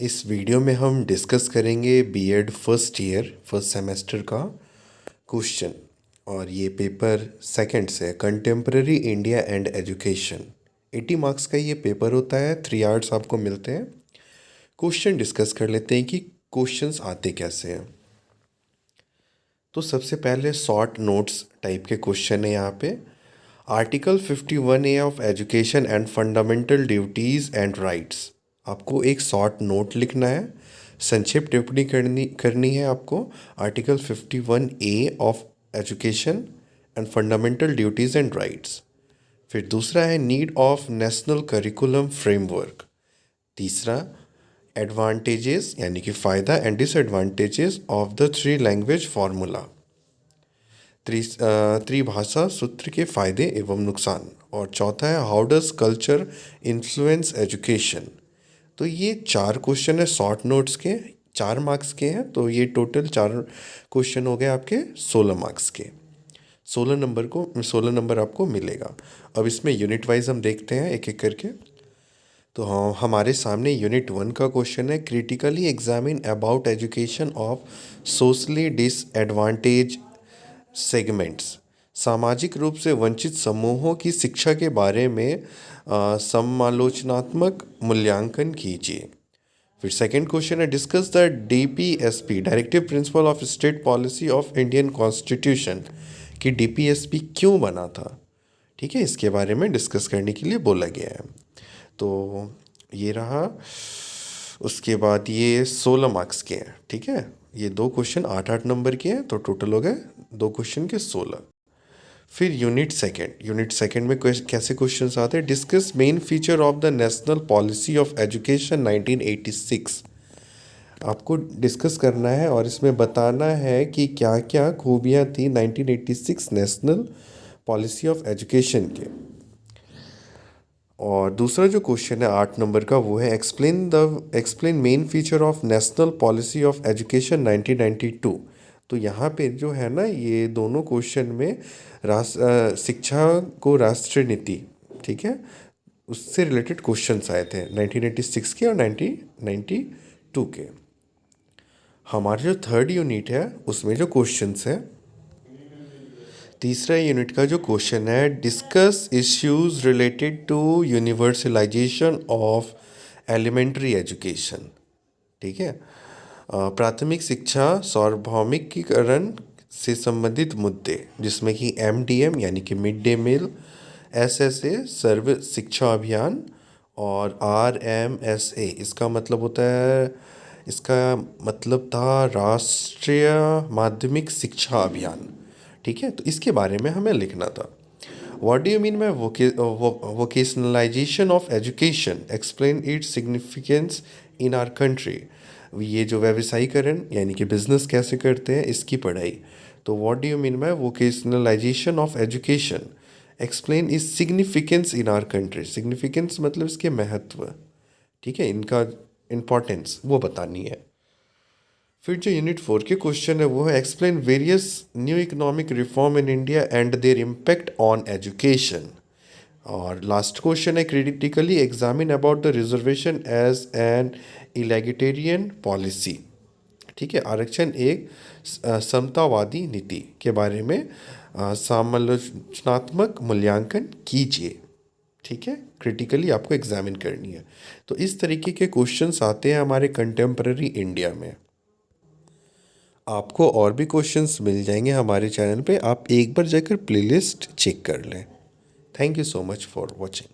इस वीडियो में हम डिस्कस करेंगे BEd first year first semester का क्वेश्चन। और ये पेपर सेकंड से contemporary India and education 80 marks का ये पेपर होता है। 3 आवर्स आपको मिलते हैं। क्वेश्चन डिस्कस कर लेते हैं कि क्वेश्चंस आते कैसे हैं। तो सबसे पहले शॉर्ट नोट्स टाइप के क्वेश्चन है यहाँ पे। Article 51A of education and fundamental duties and rights. आपको एक शॉर्ट नोट लिखना है, संक्षिप्त टिप्पणी करनी है आपको। Article 51A of education and fundamental duties and rights. फिर दूसरा है need of national curriculum framework. तीसरा एडवांटेजेस यानी कि फ़ायदा and disadvantages of the 3 language formula. त्रिभाषा सूत्र के फायदे एवं नुकसान। और चौथा है how does culture influence education. तो ये 4 क्वेश्चन है शॉर्ट नोट्स के, 4 मार्क्स के हैं। तो ये टोटल 4 क्वेश्चन हो गए आपके 16 मार्क्स के। 16 नंबर आपको मिलेगा। अब इसमें यूनिट वाइज हम देखते हैं एक एक करके। तो हाँ, हमारे सामने यूनिट 1 का क्वेश्चन है critically examine about education of socially disadvantage segments. सामाजिक रूप से वंचित समूहों की शिक्षा के बारे में समालोचनात्मक मूल्यांकन कीजिए। फिर सेकंड क्वेश्चन है discuss the DPSP directive principle of state policy of Indian constitution कि डीपीएसपी क्यों बना था। ठीक है, इसके बारे में डिस्कस करने के लिए बोला गया है। तो ये रहा। उसके बाद ये 16 मार्क्स के हैं। ठीक है, ये 2 क्वेश्चन 8-8 नंबर के हैं, तो टोटल हो गए 2 क्वेश्चन के 16। फिर यूनिट सेकंड में कैसे क्वेश्चंस आते हैं। Discuss main feature of the national policy of education 1986। आपको डिस्कस करना है और इसमें बताना है कि क्या क्या खूबियाँ थी 1986 नेशनल पॉलिसी ऑफ एजुकेशन के। और दूसरा जो क्वेश्चन है 8 नंबर का वो है explain main feature of national policy of education 1992। तो यहाँ पे जो है ना, ये दोनों क्वेश्चन में शिक्षा को राष्ट्रीय नीति, ठीक है, उससे रिलेटेड क्वेश्चंस आए थे 1986 के और 1992 के। हमारा जो थर्ड यूनिट है उसमें जो क्वेश्चंस है, तीसरा यूनिट का जो क्वेश्चन है discuss issues related to universalisation of elementary education. ठीक है, प्राथमिक शिक्षा सार्वभौमिकीकरण से संबंधित मुद्दे, जिसमें कि एमडीएम यानी कि मिड डे मील, एसएसए सर्व शिक्षा अभियान, और आरएमएसए इसका मतलब होता है, इसका मतलब था राष्ट्रीय माध्यमिक शिक्षा अभियान। ठीक है, तो इसके बारे में हमें लिखना था। What do you mean by vocationalisation of education, explain its significance in our country. ये जो व्यवसायीकरण यानी कि बिजनेस कैसे करते हैं इसकी पढ़ाई। तो what do you mean by vocationalisation of education, explain is significance in our country. Significance मतलब इसके महत्व, ठीक है, इनका इम्पोर्टेंस वो बतानी है। फिर जो यूनिट 4 के क्वेश्चन है वो है explain various new economic reform in India and their impact on education. और लास्ट क्वेश्चन है critically examine about the reservation as an egalitarian policy. ठीक है, आरक्षण एक समतावादी नीति के बारे में समालोचनात्मक मूल्यांकन कीजिए। ठीक है, क्रिटिकली आपको एग्जामिन करनी है। तो इस तरीके के क्वेश्चंस आते हैं हमारे कंटेम्प्रेरी इंडिया में। आपको और भी क्वेश्चंस मिल जाएंगे हमारे चैनल पे, आप एक बार जाकर प्लेलिस्ट चेक कर लें। Thank you so much for watching.